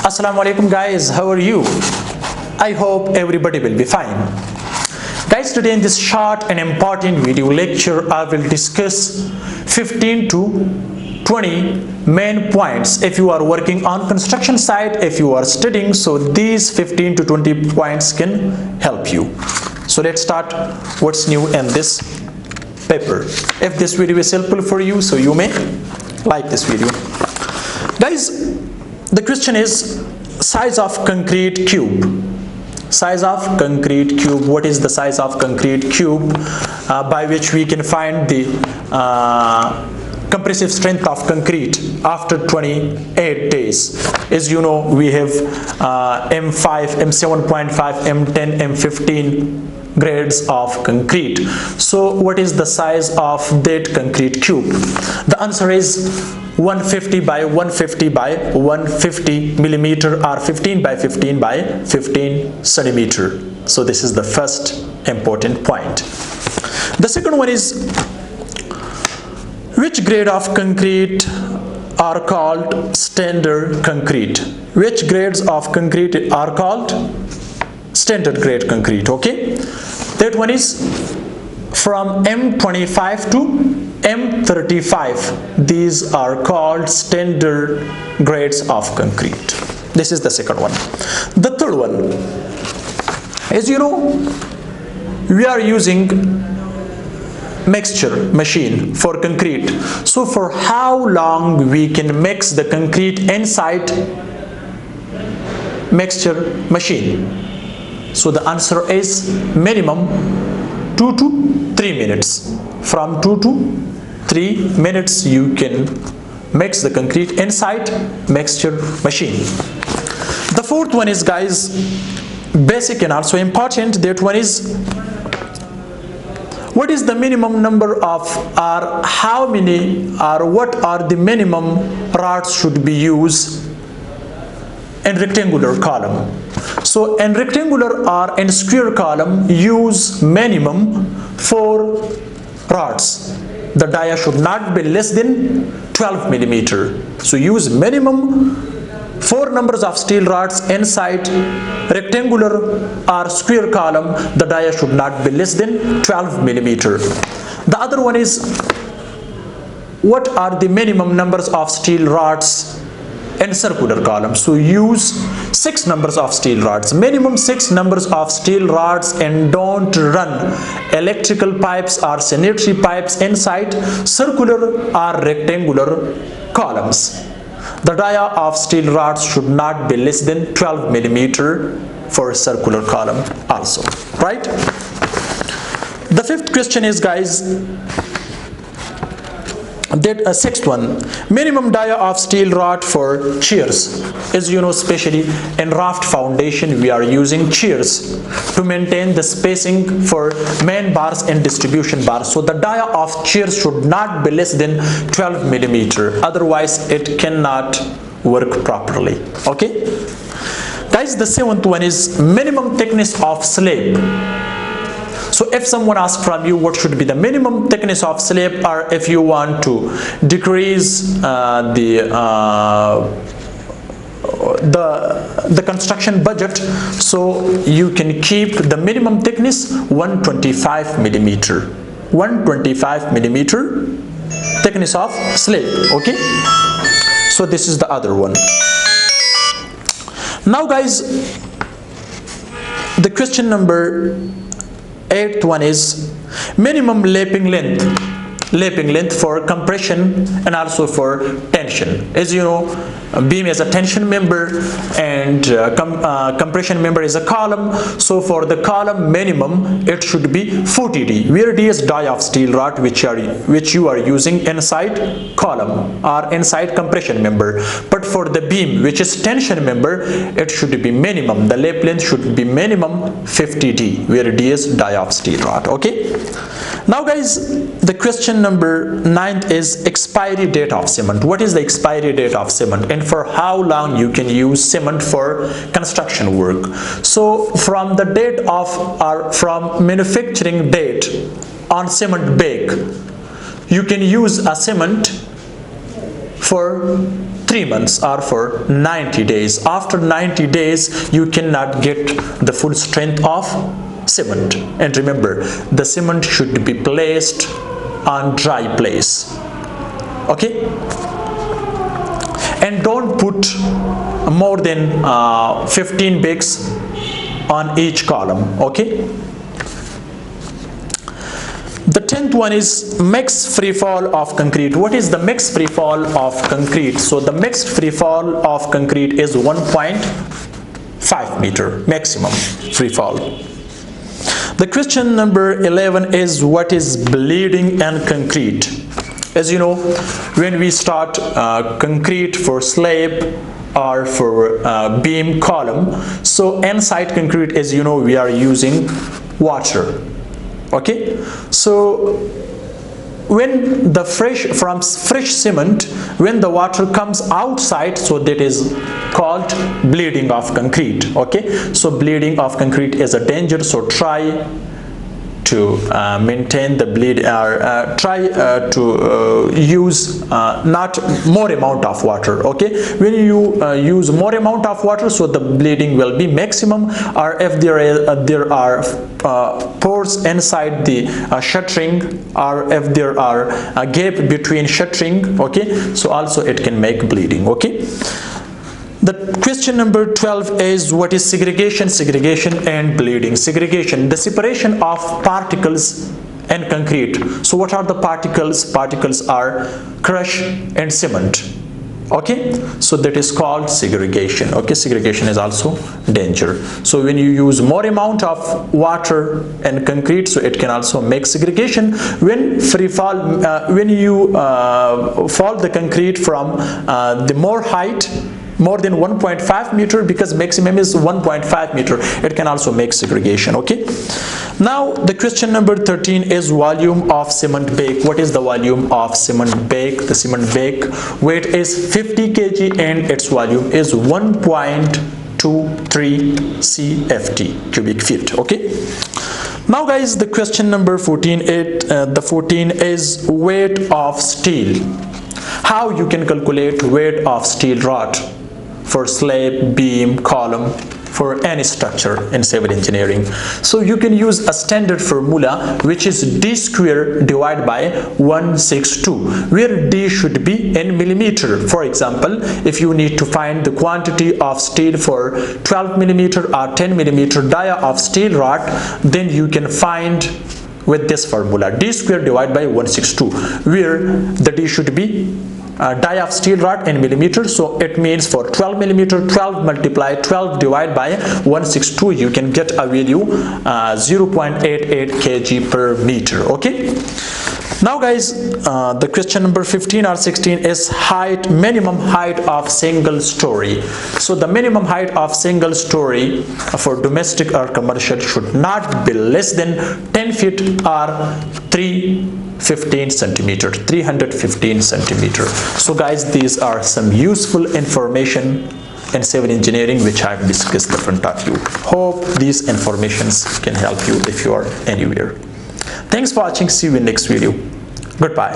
Assalamu alaikum guys, how are you? I hope everybody will be fine. Guys, today in this short and important video lecture I will discuss 15 to 20 main points. If you are working on construction site, if you are studying, so these 15 to 20 points can help you. So let's start what's new in this paper. If this video is helpful for you, so you may like this video. Guys, the question is size of concrete cube. Size of concrete cube. What is the size of concrete cube by which we can find the compressive strength of concrete after 28 days? As you know, we have M5, M7.5, M10, M15 grades of concrete. So what is the size of that concrete cube? The answer is 150 by 150 by 150 millimeter or 15 by 15 by 15 centimeter. So this is the first important point. The second one is, which grade of concrete are called standard concrete? Which grades of concrete are called standard grade concrete? Okay, that one is from M25 to M35. These are called standard grades of concrete. This is the second one. The third one, as you know, we are using mixture machine for concrete. So for how long we can mix the concrete inside mixture machine? So the answer is minimum 2 to 3 minutes. From 2 to 3 minutes you can mix the concrete inside mixture machine. The fourth one is, guys, basic and also important. That one is, what is the minimum number of, or how many, or what are the minimum rods should be used in rectangular column? So in rectangular or in square column, use minimum 4 rods. The dia should not be less than 12 millimeter. So use minimum 4 numbers of steel rods inside rectangular or square column. The dia should not be less than 12 millimeter. The other one is, what are the minimum numbers of steel rods in circular column? So use 6 numbers of steel rods, minimum 6 numbers of steel rods, and don't run electrical pipes or sanitary pipes inside circular or rectangular columns. The dia of steel rods should not be less than 12 millimeter for a circular column also, right? The fifth question is, guys, that sixth one, minimum dia of steel rod for chairs. As you know, especially in raft foundation, we are using chairs to maintain the spacing for main bars and distribution bars. So the dia of chairs should not be less than 12 millimeter, otherwise it cannot work properly. Okay, guys, the seventh one is minimum thickness of slab. So if someone asks from you what should be the minimum thickness of slab, or if you want to decrease the construction budget, so you can keep the minimum thickness 125 millimeter. 125 millimeter thickness of slab. Okay, so this is the other one. Now, guys, the question number 8th one is minimum lapping length for compression and also for tension. As you know, beam is a tension member and compression member is a column. So for the column minimum, it should be 40D, where D is dia of steel rod which you are using inside column or inside compression member. But for the beam, which is tension member, it should be minimum, the lap length should be minimum 50D, where D is dia of steel rod. Okay, now, guys, the question number 9th is expiry date of cement. What is the expiry date of cement, and for how long you can use cement for construction work? So from the date of, or from manufacturing date on cement bag, you can use a cement for 3 months or for 90 days. After 90 days, you cannot get the full strength of cement. And remember, the cement should be placed on dry place. Okay? And don't put more than 15 bags on each column. Okay? The 10th one is mixed free fall of concrete. What is the mixed free fall of concrete? So the mixed free fall of concrete is 1.5 meter maximum free fall. The question number 11 is what is bleeding and concrete? As you know, when we start concrete for slab or for beam column, so inside concrete, as you know, we are using water. Okay, so when the fresh cement, when the water comes outside, so that is called bleeding of concrete. Okay, so bleeding of concrete is a danger, so try to maintain the bleed, try to use not more amount of water. Okay, when you use more amount of water, so the bleeding will be maximum, or if there are pores inside the shuttering, or if there are a gap between shuttering, okay, so also it can make bleeding. Okay. The question number 12 is what is segregation? Segregation and bleeding. Segregation, the separation of particles and concrete. So what are the particles? Particles are crush and cement. Okay, so that is called segregation. Okay, segregation is also danger. So when you use more amount of water and concrete, so it can also make segregation. When free fall, when you fall the concrete from the more height, more than 1.5 meter, because maximum is 1.5 meter, it can also make segregation. Okay, now the question number 13 is volume of cement bag. What is the volume of cement bag? The cement bag weight is 50 kg and its volume is 1.23 CFT, cubic feet. Okay, now guys, the question number 14 is weight of steel. How you can calculate weight of steel rod for slab, beam, column, for any structure in civil engineering? So you can use a standard formula, which is d square divided by 162, where d should be in millimeter. For example, if you need to find the quantity of steel for 12 millimeter or 10 millimeter dia of steel rod, then you can find with this formula, d square divided by 162, where the d should be die of steel rod in millimeter. So it means for 12 millimeter, 12 multiply 12 divided by 162, you can get a value 0.88 kg per meter. Okay, now guys, the question number 15 or 16 is height, minimum height of single story. So the minimum height of single story for domestic or commercial should not be less than 10 feet or 315 centimeter. So guys, these are some useful information in civil engineering which I have discussed in front of you. Hope these informations can help you if you are anywhere. Thanks for watching. See you in next video. Goodbye.